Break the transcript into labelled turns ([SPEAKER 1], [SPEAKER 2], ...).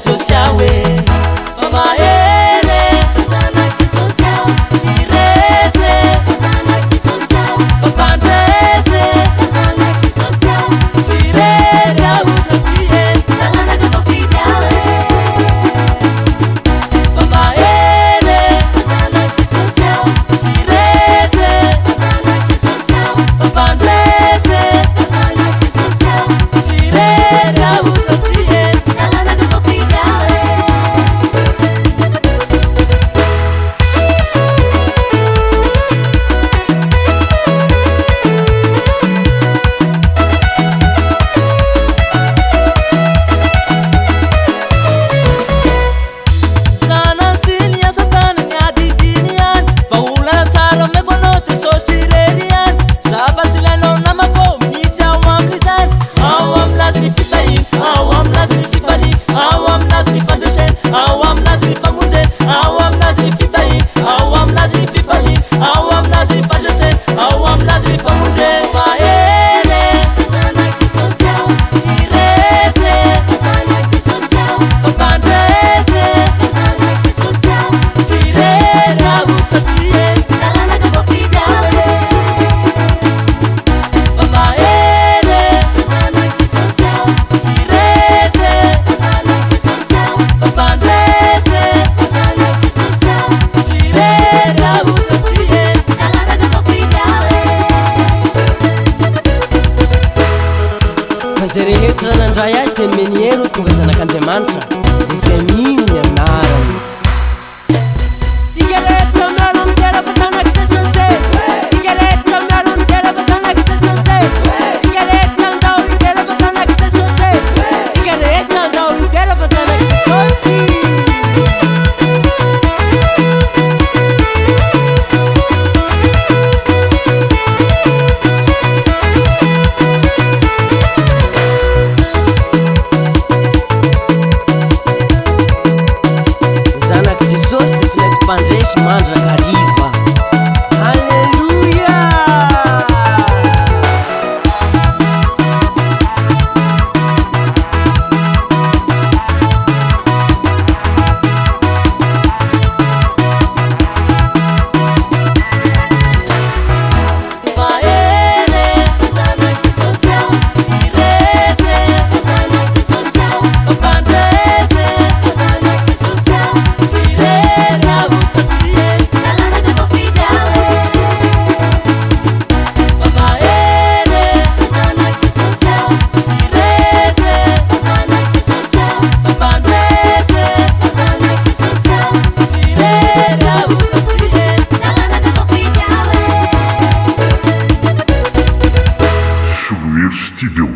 [SPEAKER 1] Social Mama ele Fazanacte social Tirese Fazanacte social Papa Andrese Fazanacte social Tirera usa tie Talana que vou ficar Mama ele Fazanacte social Tirese Fazanacte social Papa Andrese Fazanacte social Tirera usa tie Talana que vou ficar
[SPEAKER 2] Zay rehetra nandray azy dia nomeny hery tonga zanak'Andriamanitra dia izay mino ny anarany. Sigaretta miaro mitera fa zanak'I Jesosy. Sigaretta miaro mitera fa zanak'I Jesosy. Sigaretta andao mitera fa zanak'I Jesosy. Sigaretta andao mitera fa zanak'I Jesosy. Jesosy dia tsy maintsy mpandresy mandrakariva. Halleluja.
[SPEAKER 1] Maele Fazanacte social Tirese Fazanacte social Papa Andrese Fazanacte social Tirera usa tie Talana que vou ficar Mama ele Fazanacte social Tirese Fazanacte social Papa Andrese Fazanacte social Tirera usa tie Talana que vou ficar
[SPEAKER 3] Chover Studio.